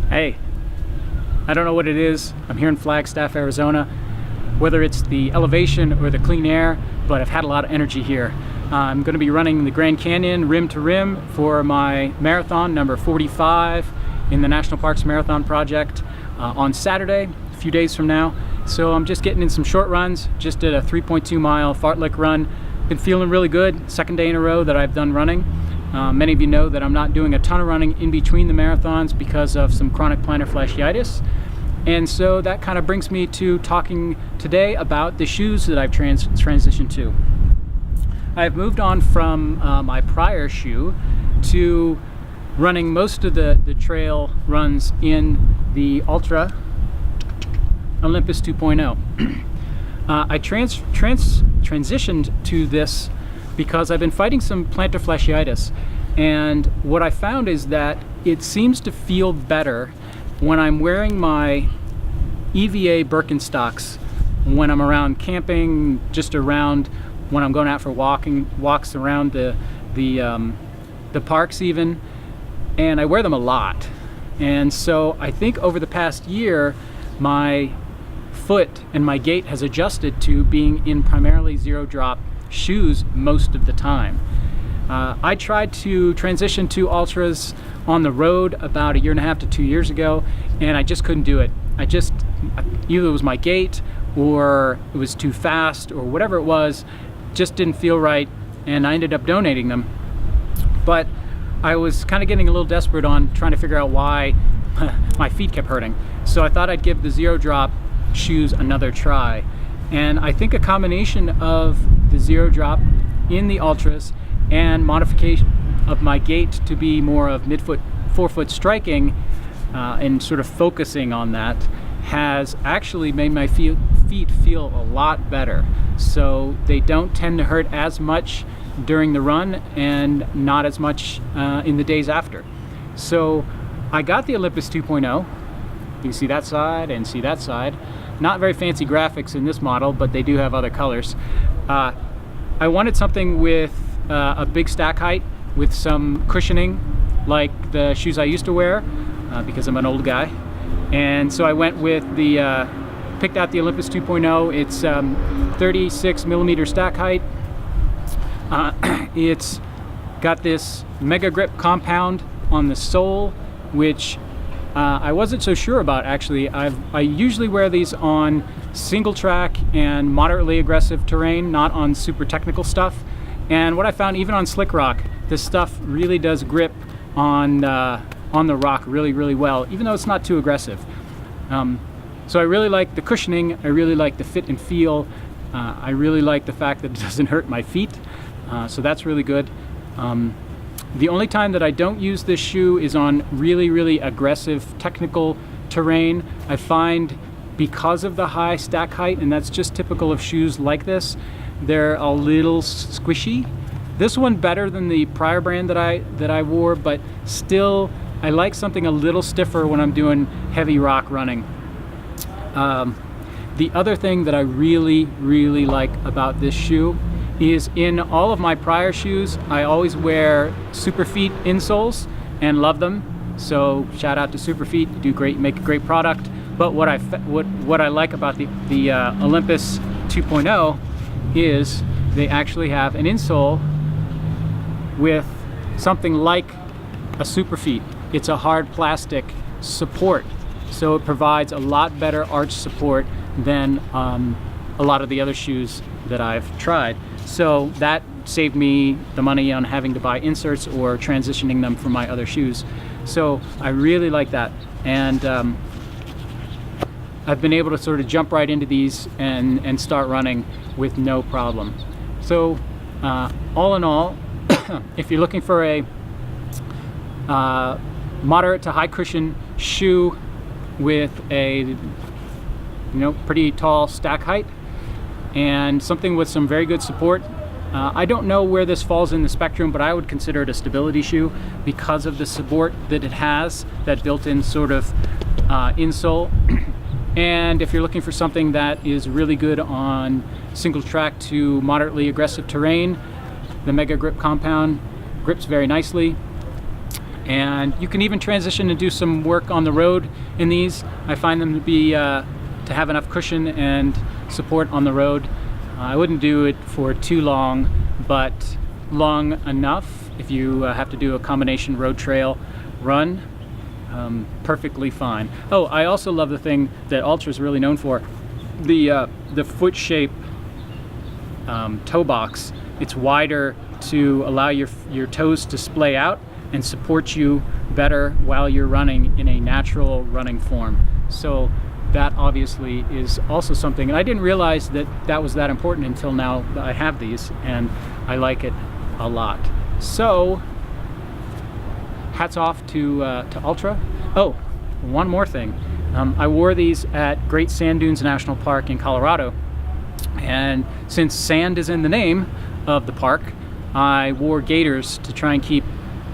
Hey, I don't know what it is. I'm here in Flagstaff, Arizona. Whether it's the elevation or the clean air, but I've had a lot of energy here. I'm going to be running the Grand Canyon rim to rim for my marathon number 45 in the National Parks Marathon Project on Saturday, a few days from now. So I'm just getting in some short runs. Just did a 3.2 mile fartlek run. Been feeling really good. Second day in a row that I've done running. Many of you know that I'm not doing a ton of running in between the marathons because of some chronic plantar fasciitis. And so that kind of brings me to talking today about the shoes that I've transitioned to. I've moved on from my prior shoe to running most of the trail runs in the Altra Olympus 2.0. I transitioned to this because I've been fighting some plantar fasciitis, and what I found is that it seems to feel better when I'm wearing my EVA Birkenstocks when I'm around camping, just around when I'm going out for walks around the parks even, and I wear them a lot. And so I think over the past year my foot and my gait has adjusted to being in primarily zero drop shoes most of the time. I tried to transition to Ultras on the road about 1.5 to 2 years ago, and I just couldn't do it. Either it was my gait or it was too fast or whatever it was, just didn't feel right, and I ended up donating them. But I was kind of getting a little desperate on trying to figure out why my feet kept hurting. So I thought I'd give the zero drop shoes another try. And I think a combination of the zero drop in the Ultras and modification of my gait to be more of midfoot, forefoot striking and sort of focusing on that has actually made my feet feel a lot better. So they don't tend to hurt as much during the run and not as much in the days after. So I got the Olympus 2.0. You can see that side and see that side. Not very fancy graphics in this model, but they do have other colors. I wanted something with a big stack height with some cushioning like the shoes I used to wear because I'm an old guy. And so I went with picked out the Olympus 2.0. It's 36 millimeter stack height. It's got this mega grip compound on the sole, which I wasn't so sure about actually. I usually wear these on single track and moderately aggressive terrain, not on super technical stuff. And what I found, even on slick rock, this stuff really does grip on the rock really, really well, even though it's not too aggressive. So I really like the cushioning. I really like the fit and feel. I really like the fact that it doesn't hurt my feet. So that's really good. The only time that I don't use this shoe is on really, really aggressive technical terrain. I find because of the high stack height, and that's just typical of shoes like this, they're a little squishy. This one better than the prior brand that I wore, but still I like something a little stiffer when I'm doing heavy rock running. The other thing that I really, really like about this shoe is in all of my prior shoes, I always wear Superfeet insoles and love them. So shout out to Superfeet, do great, make a great product. But what I like about the Olympus 2.0 is they actually have an insole with something like a Superfeet. It's a hard plastic support, so it provides a lot better arch support than a lot of the other shoes that I've tried. So that saved me the money on having to buy inserts or transitioning them from my other shoes. So I really like that, and I've been able to sort of jump right into these and start running with no problem. So all in all, if you're looking for a moderate to high cushion shoe with a pretty tall stack height and something with some very good support, I don't know where this falls in the spectrum, but I would consider it a stability shoe because of the support that it has, that built-in sort of insole. And if you're looking for something that is really good on single track to moderately aggressive terrain, the Mega Grip compound grips very nicely. And you can even transition and do some work on the road in these. I find them to be to have enough cushion and support on the road. I wouldn't do it for too long, but long enough if you have to do a combination road trail run. Perfectly fine. Oh, I also love the thing that Altra is really known for, the foot shape toe box. It's wider to allow your toes to splay out and support you better while you're running in a natural running form. So that obviously is also something, and I didn't realize that that was that important until now that I have these, and I like it a lot. So hats off to Altra. Oh, one more thing. I wore these at Great Sand Dunes National Park in Colorado, and since sand is in the name of the park, I wore gaiters to try and keep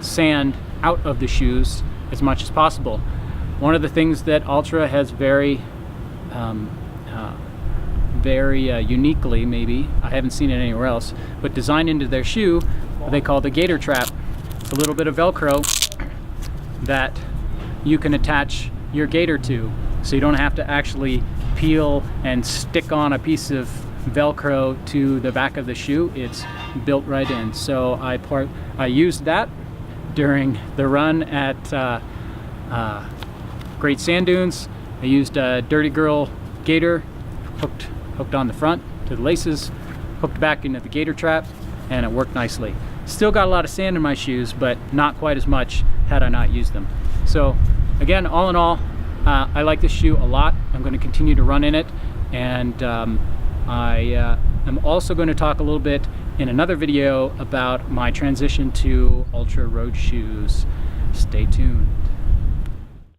sand out of the shoes as much as possible. One of the things that Altra has very uniquely, maybe, I haven't seen it anywhere else, but designed into their shoe, what they call the gaiter trap. It's a little bit of Velcro that you can attach your gaiter to, so you don't have to actually peel and stick on a piece of Velcro to the back of the shoe. It's built right in. So I used that during the run at Great Sand Dunes. I used a Dirty Girl gaiter, hooked on the front to the laces, hooked back into the gaiter trap, and it worked nicely. Still got a lot of sand in my shoes, but not quite as much had I not used them. So again, all in all, I like this shoe a lot. I'm going to continue to run in it, and I am also going to talk a little bit in another video about my transition to Altra road shoes. Stay tuned.